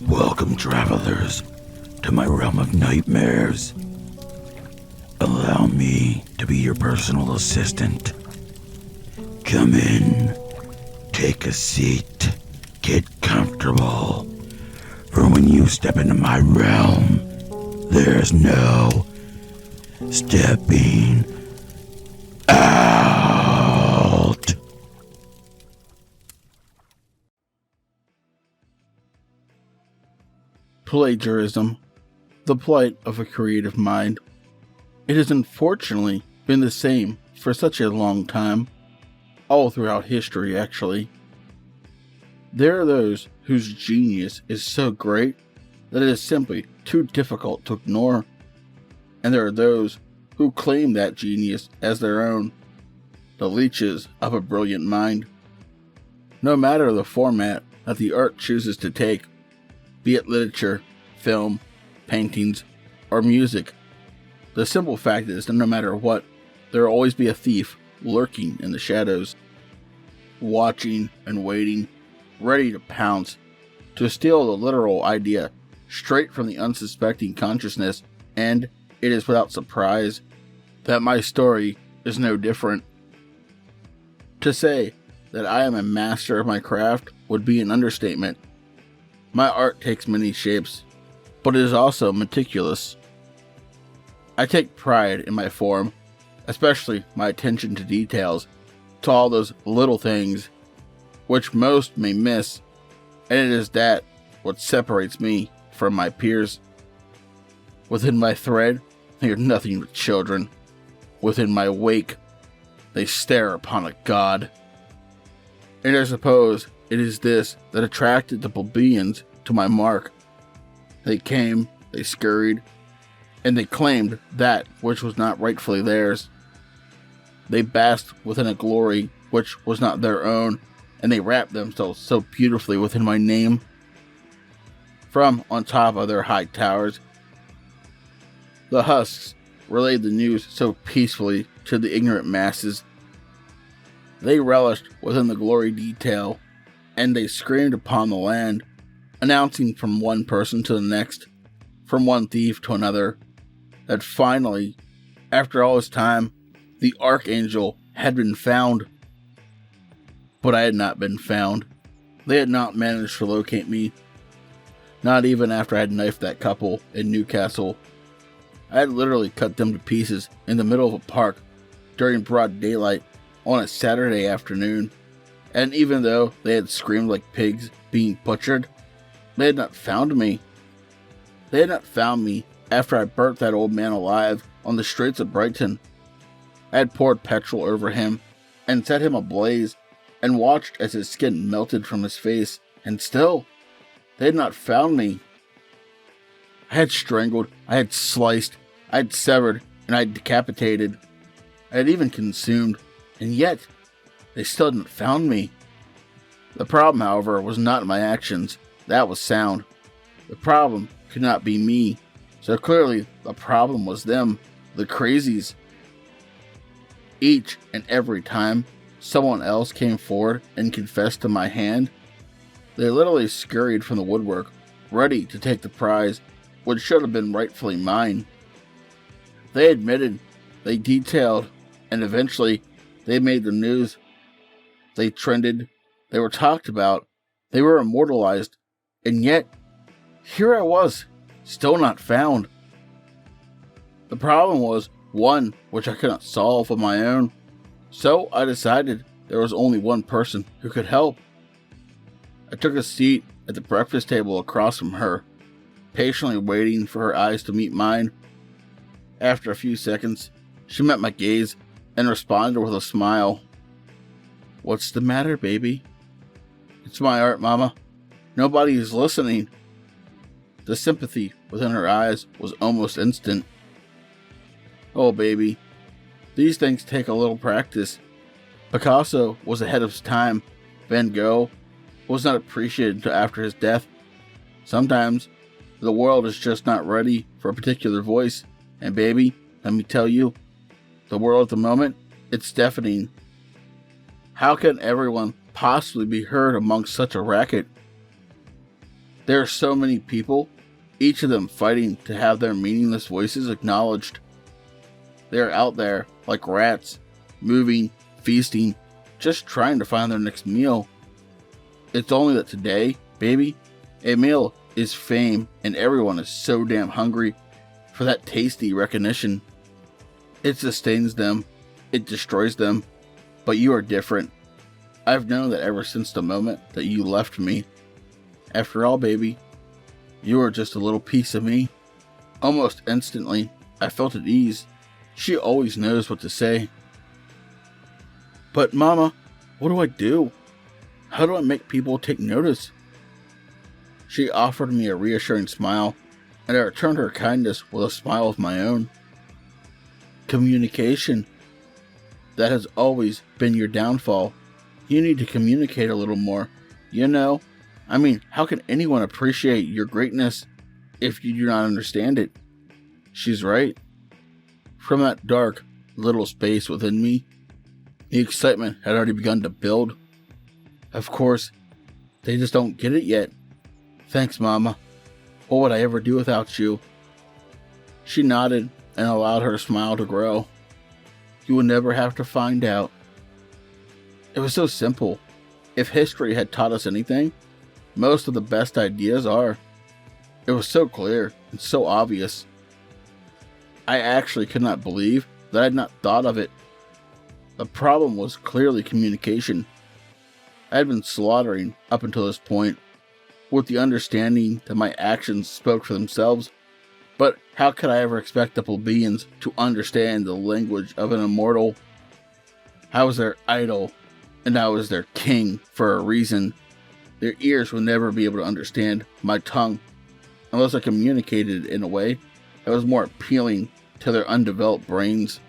Welcome, travelers, to my realm of nightmares. Allow me to be your personal assistant. Come in, take a seat, get comfortable. For when you step into my realm, there's no stepping out. Plagiarism, the plight of a creative mind. It has unfortunately been the same for such a long time, all throughout history actually. There are those whose genius is so great that it is simply too difficult to ignore, and there are those who claim that genius as their own, the leeches of a brilliant mind. No matter the format that the art chooses to take, be it literature, film, paintings, or music, the simple fact is that no matter what, there will always be a thief lurking in the shadows, watching and waiting, ready to pounce, to steal the literal idea straight from the unsuspecting consciousness, and it is without surprise that my story is no different. To say that I am a master of my craft would be an understatement. My art takes many shapes, but it is also meticulous. I take pride in my form, especially my attention to details, to all those little things which most may miss, and it is that what separates me from my peers. Within my thread, they are nothing but children. Within my wake, they stare upon a god. And I suppose it is this that attracted the plebeians to my mark. They came, they scurried, and they claimed that which was not rightfully theirs. They basked within a glory which was not their own, and they wrapped themselves so beautifully within my name. From on top of their high towers, the husks relayed the news so peacefully to the ignorant masses. They relished within the glory detail, and they screamed upon the land, announcing from one person to the next, from one thief to another, that finally, after all this time, the archangel had been found. But I had not been found. They had not managed to locate me. Not even after I had knifed that couple in Newcastle. I had literally cut them to pieces in the middle of a park during broad daylight on a Saturday afternoon. And even though they had screamed like pigs being butchered, they had not found me. They had not found me after I burnt that old man alive on the streets of Brighton. I had poured petrol over him and set him ablaze and watched as his skin melted from his face, and still, they had not found me. I had strangled, I had sliced, I had severed, and I had decapitated. I had even consumed, and yet, they still hadn't found me. The problem, however, was not my actions. That was sound. The problem could not be me. So clearly, the problem was them, the crazies. Each and every time someone else came forward and confessed to my hand, they literally scurried from the woodwork, ready to take the prize, which should have been rightfully mine. They admitted, they detailed, and eventually they made the news. They trended, they were talked about, they were immortalized, and yet, here I was, still not found. The problem was one which I could not solve on my own, so I decided there was only one person who could help. I took a seat at the breakfast table across from her, patiently waiting for her eyes to meet mine. After a few seconds, she met my gaze and responded with a smile. "What's the matter, baby?" "It's my art, Mama. Nobody is listening." The sympathy within her eyes was almost instant. "Oh, baby, these things take a little practice. Picasso was ahead of his time. Van Gogh was not appreciated until after his death. Sometimes the world is just not ready for a particular voice, and baby, Let me tell you, the world at the moment, it's deafening. How can everyone possibly be heard amongst such a racket? There are so many people, each of them fighting to have their meaningless voices acknowledged. They are out there like rats, moving, feasting, just trying to find their next meal. It's only that today, baby, a meal is fame and everyone is so damn hungry for that tasty recognition. It sustains them, it destroys them, but you are different. I've known that ever since the moment that you left me. After all, baby, you are just a little piece of me. Almost instantly, I felt at ease. She always knows what to say. But Mama, what do I do? How do I make people take notice? She offered me a reassuring smile, and I returned her kindness with a smile of my own. Communication. That has always been your downfall. You need to communicate a little more. How can anyone appreciate your greatness if you do not understand it? She's right. From that dark little space within me, the excitement had already begun to build. Of course, they just don't get it yet. Thanks, Mama. What would I ever do without you? She nodded and allowed her smile to grow. You will never have to find out. It was so simple. If history had taught us anything, most of the best ideas are. It was so clear and so obvious. I actually could not believe that I had not thought of it. The problem was clearly communication. I had been slaughtering up until this point, with the understanding that my actions spoke for themselves. But how could I ever expect the plebeians to understand the language of an immortal? I was their idol, and I was their king for a reason. Their ears would never be able to understand my tongue, unless I communicated in a way that was more appealing to their undeveloped brains.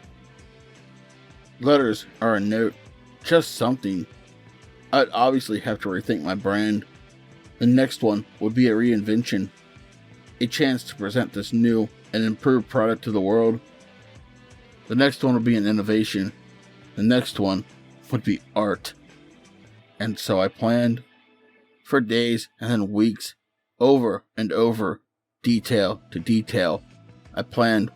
Letters are a note, just something. I'd obviously have to rethink my brand. The next one would be a reinvention, a chance to present this new and improved product to the world. The next one would be an innovation. The next one would be art. And so I planned. For days and then weeks, over and over, detail to detail, I planned.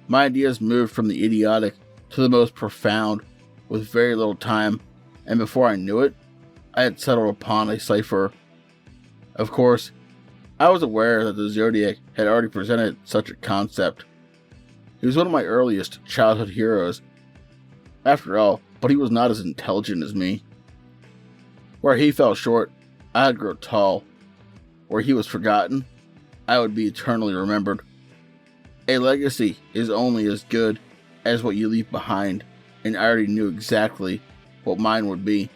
My ideas moved from the idiotic to the most profound with very little time, and before I knew it, I had settled upon a cipher. Of course, I was aware that the Zodiac had already presented such a concept. He was one of my earliest childhood heroes. After all, but he was not as intelligent as me. Where he fell short, I'd grow tall. Where he was forgotten, I would be eternally remembered. A legacy is only as good as what you leave behind, and I already knew exactly what mine would be.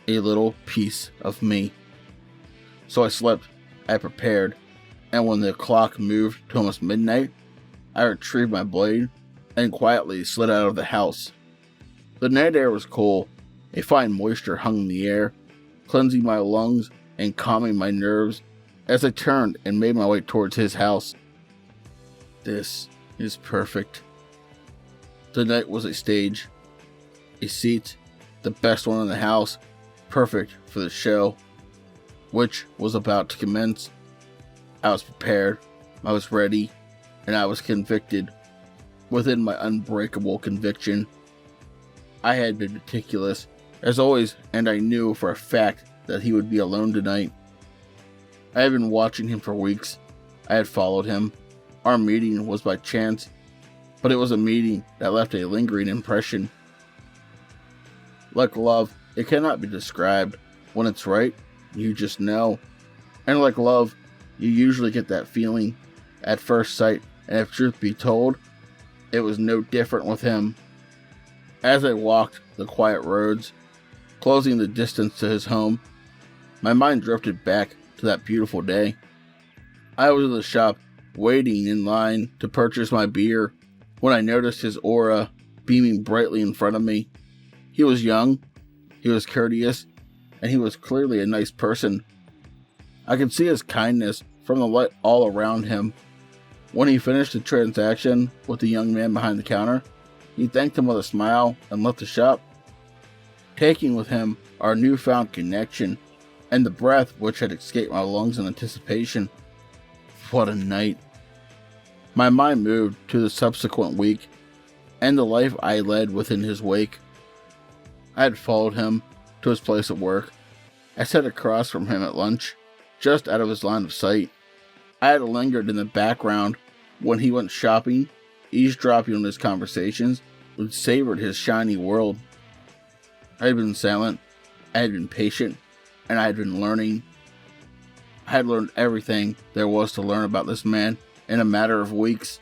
A little piece of me. So I slept, I prepared, and when the clock moved to almost midnight, I retrieved my blade and quietly slid out of the house. The night air was cool. A fine moisture hung in the air, cleansing my lungs and calming my nerves as I turned and made my way towards his house. This is perfect. The night was a stage. A seat, the best one in the house, perfect for the show, which was about to commence. I was prepared, I was ready, and I was convicted. Within my unbreakable conviction, I had been meticulous, as always, and I knew for a fact that he would be alone tonight. I had been watching him for weeks. I had followed him. Our meeting was by chance, but it was a meeting that left a lingering impression. Like love, it cannot be described. When it's right, you just know. And like love, you usually get that feeling at first sight, and if truth be told, it was no different with him. As I walked the quiet roads, closing the distance to his home, my mind drifted back to that beautiful day. I was in the shop, waiting in line to purchase my beer, when I noticed his aura beaming brightly in front of me. He was young, he was courteous, and he was clearly a nice person. I could see his kindness from the light all around him. When he finished the transaction with the young man behind the counter, he thanked him with a smile and left the shop, taking with him our newfound connection and the breath which had escaped my lungs in anticipation. What a night. My mind moved to the subsequent week and the life I led within his wake. I had followed him to his place of work. I sat across from him at lunch, just out of his line of sight. I had lingered in the background when he went shopping, eavesdropping on his conversations, which savored his shiny world. I had been silent, I had been patient, and I had been learning. I had learned everything there was to learn about this man in a matter of weeks.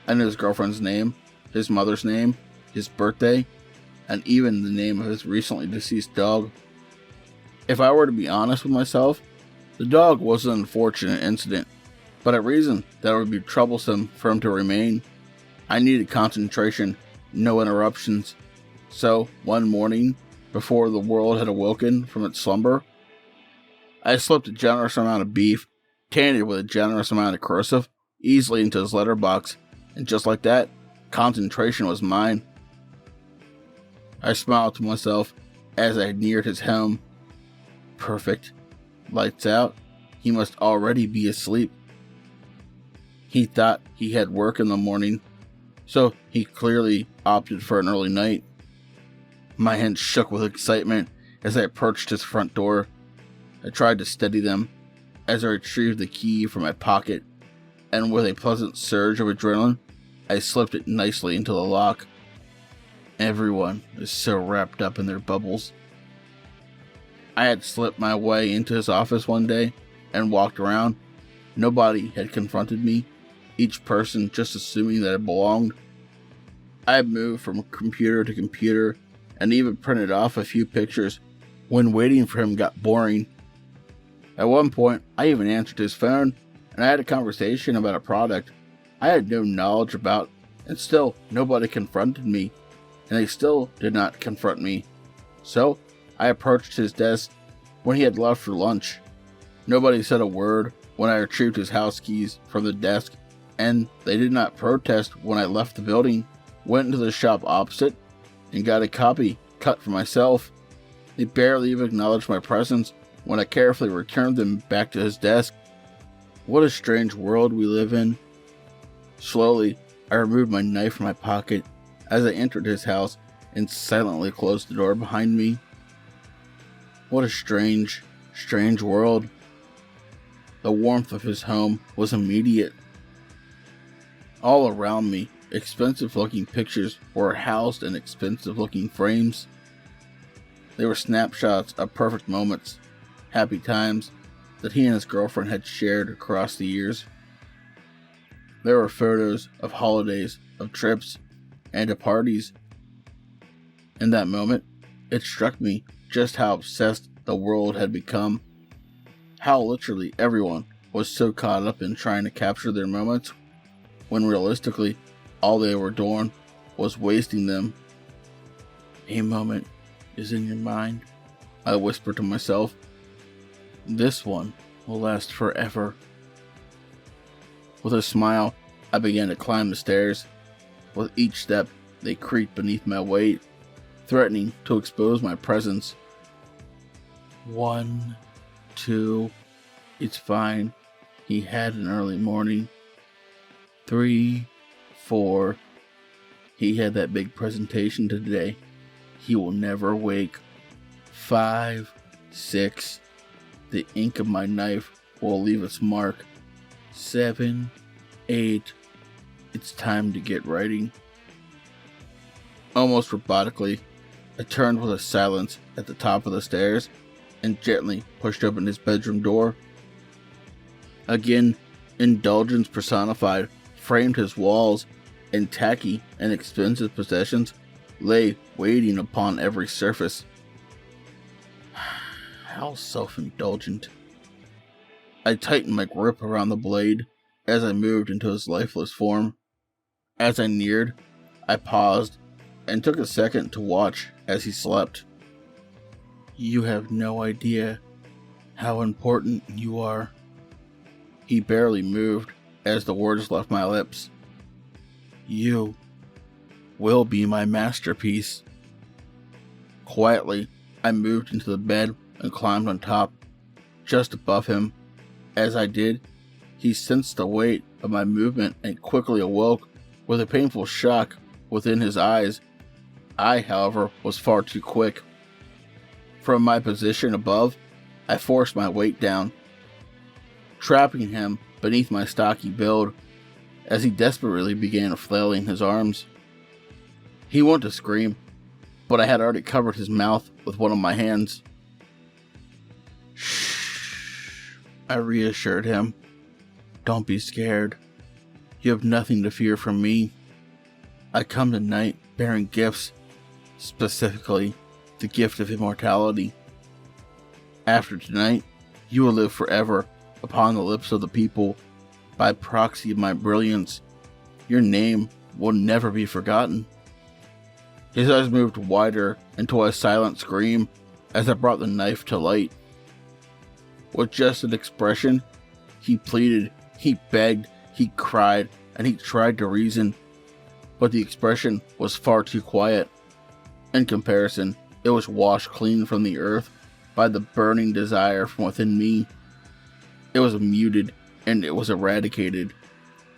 I knew his girlfriend's name, his mother's name, his birthday, and even the name of his recently deceased dog. If I were to be honest with myself, the dog was an unfortunate incident, but a reason that would be troublesome for him to remain. I needed concentration, no interruptions. So, one morning, before the world had awoken from its slumber, I slipped a generous amount of beef, tainted with a generous amount of corrosive, easily into his letterbox, and just like that, concentration was mine. I smiled to myself as I neared his home. Perfect. Lights out. He must already be asleep. He thought he had work in the morning, so he clearly opted for an early night. My hands shook with excitement as I approached his front door. I tried to steady them as I retrieved the key from my pocket, and with a pleasant surge of adrenaline, I slipped it nicely into the lock. Everyone is so wrapped up in their bubbles. I had slipped my way into his office one day and walked around. Nobody had confronted me, each person just assuming that I belonged. I had moved from computer to computer and even printed off a few pictures when waiting for him got boring. At one point, I even answered his phone and I had a conversation about a product I had no knowledge about, and still nobody confronted me, and they still did not confront me. So, I approached his desk when he had left for lunch. Nobody said a word when I retrieved his house keys from the desk, and they did not protest when I left the building, went into the shop opposite, and got a copy cut for myself. They barely even acknowledged my presence when I carefully returned them back to his desk. What a strange world we live in. Slowly, I removed my knife from my pocket as I entered his house and silently closed the door behind me. What a strange, strange world. The warmth of his home was immediate. All around me, expensive-looking pictures were housed in expensive-looking frames. They were snapshots of perfect moments, happy times that he and his girlfriend had shared across the years. There were photos of holidays, of trips, and of parties. In that moment, it struck me just how obsessed the world had become. How literally everyone was so caught up in trying to capture their moments, when realistically, all they were doing was wasting them. A moment is in your mind, I whispered to myself. This one will last forever. With a smile, I began to climb the stairs. With each step, they creaked beneath my weight, threatening to expose my presence. 1, 2, it's fine. He had an early morning. 3, 4, he had that big presentation today. He will never wake. 5, 6, the ink of my knife will leave its mark. 7, 8, it's time to get writing. Almost robotically, I turned with a silence at the top of the stairs and gently pushed open his bedroom door. Again, indulgence personified framed his walls, and tacky and expensive possessions lay waiting upon every surface. How self-indulgent. I tightened my grip around the blade as I moved into his lifeless form. As I neared, I paused and took a second to watch as he slept. You have no idea how important you are. He barely moved, as the words left my lips. You will be my masterpiece. Quietly, I moved into the bed and climbed on top, just above him. As I did, he sensed the weight of my movement and quickly awoke with a painful shock within his eyes. I, however, was far too quick. From my position above, I forced my weight down, trapping him beneath my stocky build as he desperately began flailing his arms. He wanted to scream, but I had already covered his mouth with one of my hands. Shh, I reassured him. Don't be scared. You have nothing to fear from me. I come tonight bearing gifts, specifically the gift of immortality. After tonight, you will live forever upon the lips of the people. By proxy of my brilliance, your name will never be forgotten. His eyes moved wider into a silent scream as I brought the knife to light. With just an expression, he pleaded, he begged, he cried, and he tried to reason, but the expression was far too quiet. In comparison, it was washed clean from the earth by the burning desire from within me. It was muted, and it was eradicated,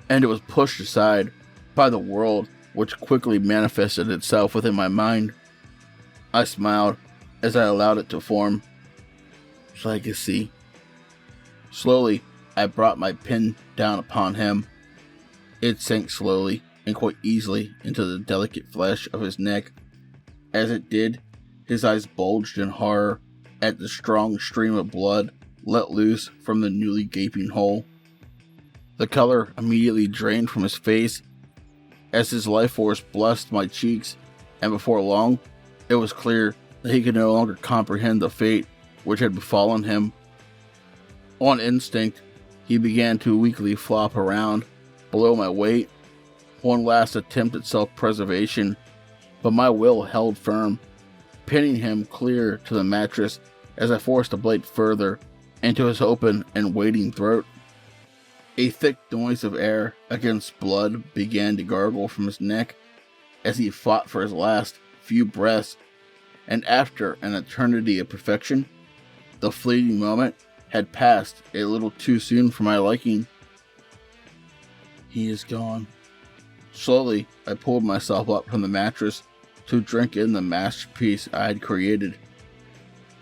and it was pushed aside by the world which quickly manifested itself within my mind. I smiled as I allowed it to form. Legacy. Slowly, I brought my pin down upon him. It sank slowly and quite easily into the delicate flesh of his neck. As it did, his eyes bulged in horror at the strong stream of blood let loose from the newly gaping hole. The color immediately drained from his face as his life force blessed my cheeks, and before long, it was clear that he could no longer comprehend the fate which had befallen him. On instinct, he began to weakly flop around below my weight, one last attempt at self-preservation, but my will held firm, pinning him clear to the mattress as I forced the blade further into his open and waiting throat. A thick noise of air against blood began to gargle from his neck as he fought for his last few breaths, and after an eternity of perfection, the fleeting moment had passed a little too soon for my liking. He is gone. Slowly, I pulled myself up from the mattress to drink in the masterpiece I had created,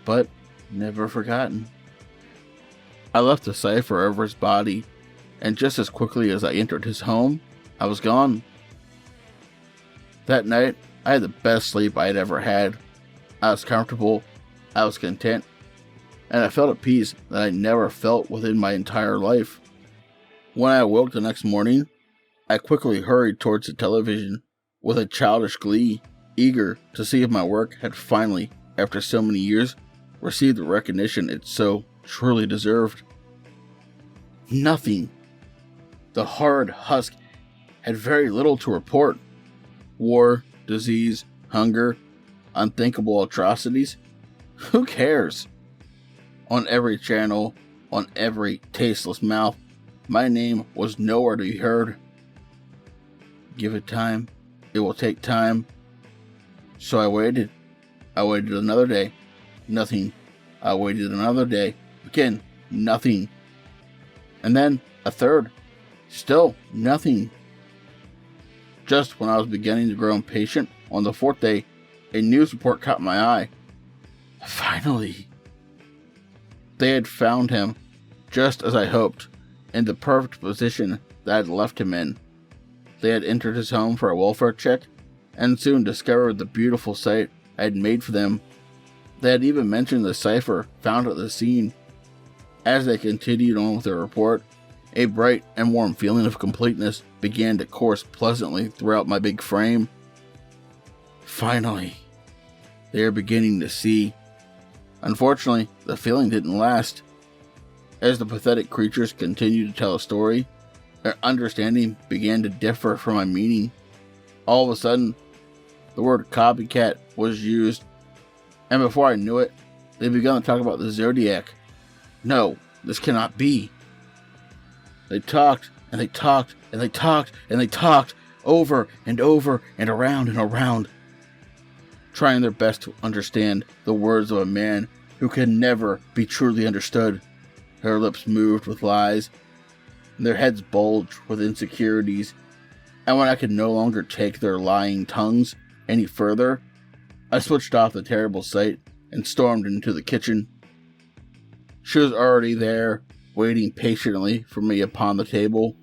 but never forgotten. I left a cipher over his body, and just as quickly as I entered his home, I was gone. That night, I had the best sleep I had ever had. I was comfortable, I was content, and I felt a peace that I never felt within my entire life. When I awoke the next morning, I quickly hurried towards the television with a childish glee, eager to see if my work had finally, after so many years, received the recognition it so truly deserved. Nothing. The hard husk had very little to report. War, disease, hunger, unthinkable atrocities. Who cares? On every channel, on every tasteless mouth, my name was nowhere to be heard. Give it time. It will take time. So I waited. I waited another day. Nothing. I waited another day. Again, nothing. And then a third. Still nothing. Just when I was beginning to grow impatient, on the fourth day, a news report caught my eye. Finally. They had found him, just as I hoped, in the perfect position that I had left him in. They had entered his home for a welfare check, and soon discovered the beautiful site I had made for them. They had even mentioned the cipher found at the scene. As they continued on with their report, a bright and warm feeling of completeness began to course pleasantly throughout my big frame. Finally, they are beginning to see. Unfortunately, the feeling didn't last. As the pathetic creatures continued to tell a story, their understanding began to differ from my meaning. All of a sudden, the word copycat was used, and before I knew it, they began to talk about the Zodiac. No, this cannot be. They talked and they talked, and they talked, and they talked, over and over and around, trying their best to understand the words of a man who can never be truly understood. Their lips moved with lies, and their heads bulged with insecurities, and when I could no longer take their lying tongues any further, I switched off the terrible sight and stormed into the kitchen. She was already there, waiting patiently for me upon the table.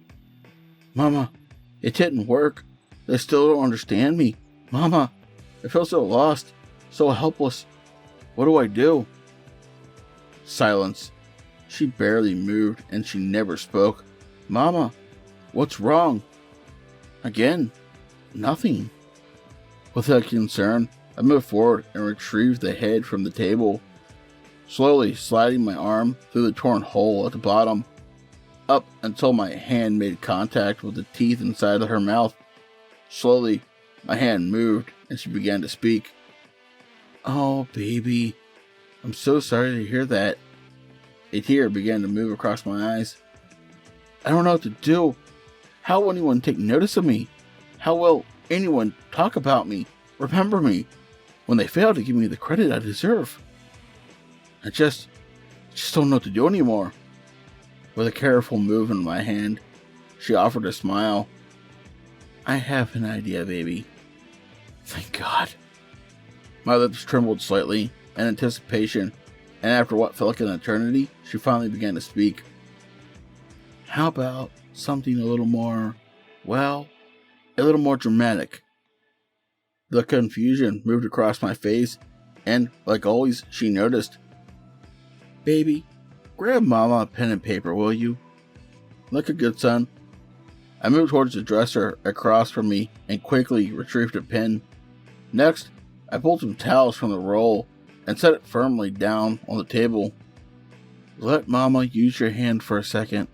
"Mama, it didn't work. They still don't understand me. Mama, I feel so lost, so helpless. What do I do?" Silence. She barely moved and she never spoke. "Mama, what's wrong?" Again, nothing. Without concern, I moved forward and retrieved the head from the table, slowly sliding my arm through the torn hole at the bottom, up until my hand made contact with the teeth inside of her mouth. Slowly, my hand moved and she began to speak. "Oh, baby, I'm so sorry to hear that." A tear began to move across my eyes. "I don't know what to do. How will anyone take notice of me? How will anyone talk about me, remember me, when they fail to give me the credit I deserve? I just don't know what to do anymore." With a careful movement of my hand, she offered a smile. "I have an idea, baby." Thank God. My lips trembled slightly in anticipation, and after what felt like an eternity, she finally began to speak. "How about something a little more, a little more dramatic?" The confusion moved across my face, and, like always, she noticed. "Baby, grab Mama a pen and paper, will you? Like a good son." I moved towards the dresser across from me and quickly retrieved a pen. Next, I pulled some towels from the roll and set it firmly down on the table. "Let Mama use your hand for a second."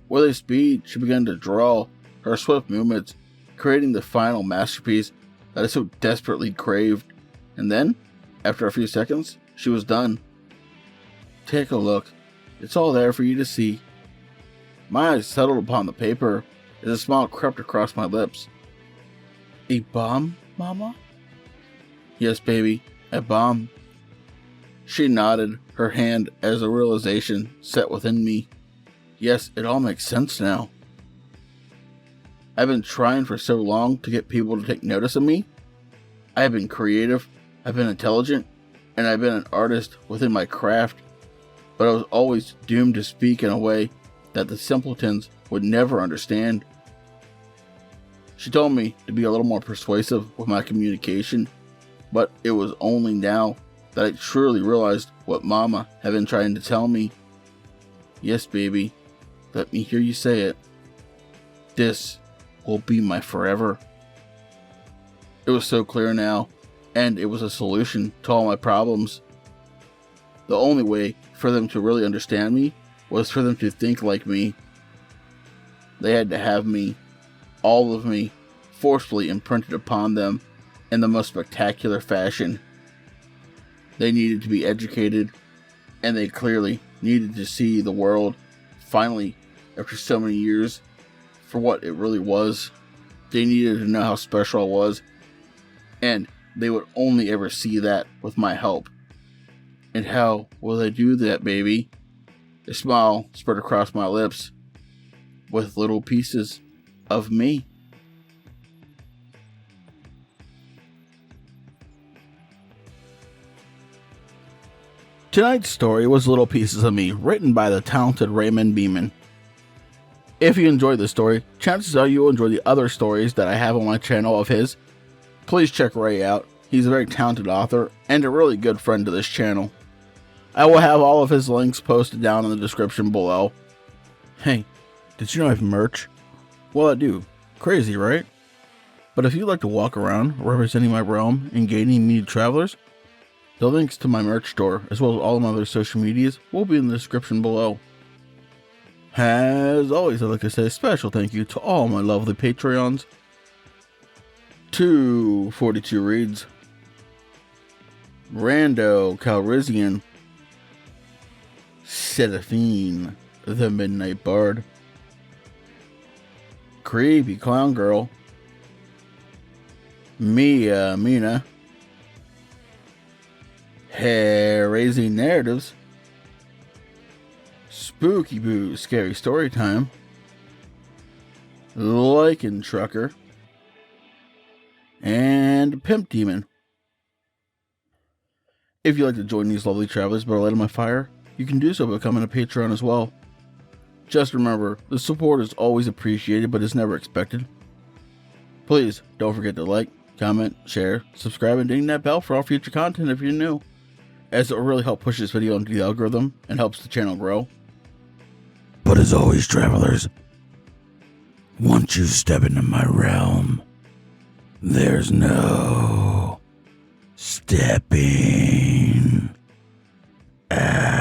With a speed, she began to draw, her swift movements creating the final masterpiece that I so desperately craved. And then, after a few seconds, she was done. "Take a look. It's all there for you to see." My eyes settled upon the paper as a smile crept across my lips. "A bomb, Mama?" "Yes, baby, a bomb." She nodded, her hand as a realization set within me. Yes, it all makes sense now. I've been trying for so long to get people to take notice of me. I have been creative, I've been intelligent, and I've been an artist within my craft, but I was always doomed to speak in a way that the simpletons would never understand. She told me to be a little more persuasive with my communication, but it was only now that I truly realized what Mama had been trying to tell me. "Yes, baby, let me hear you say it. This will be my forever." It was so clear now, and it was a solution to all my problems. The only way for them to really understand me was for them to think like me. They had to have me, all of me, forcefully imprinted upon them in the most spectacular fashion. They needed to be educated, and they clearly needed to see the world, finally, after so many years, for what it really was. They needed to know how special I was, and they would only ever see that with my help. And how will they do that, baby? A smile spread across my lips. With little pieces of me. Tonight's story was Little Pieces of Me, written by the talented Raymond Beaman. If you enjoyed this story, chances are you will enjoy the other stories that I have on my channel of his. Please check Ray out. He's a very talented author and a really good friend to this channel. I will have all of his links posted down in the description below. Hey, did you know I have merch? Well, I do. Crazy, right? But if you'd like to walk around representing my realm and gaining new travelers, the links to my merch store, as well as all my other social medias, will be in the description below. As always, I'd like to say a special thank you to all my lovely Patreons. 242 Reads, Rando Calrissian, Seraphine, the Midnight Bard, Creepy Clown Girl, Mina, Hair-Raising Narratives, Spooky Boo Scary Story Time, Lycan Trucker, and Pimp Demon. If you'd like to join these lovely travelers but light on my fire, you can do so by becoming a Patreon as well. Just remember, the support is always appreciated but is never expected. Please don't forget to like, comment, share, subscribe, and ding that bell for all future content if you're new, as it will really help push this video into the algorithm and helps the channel grow. But as always, travelers, once you step into my realm, there's no stepping out.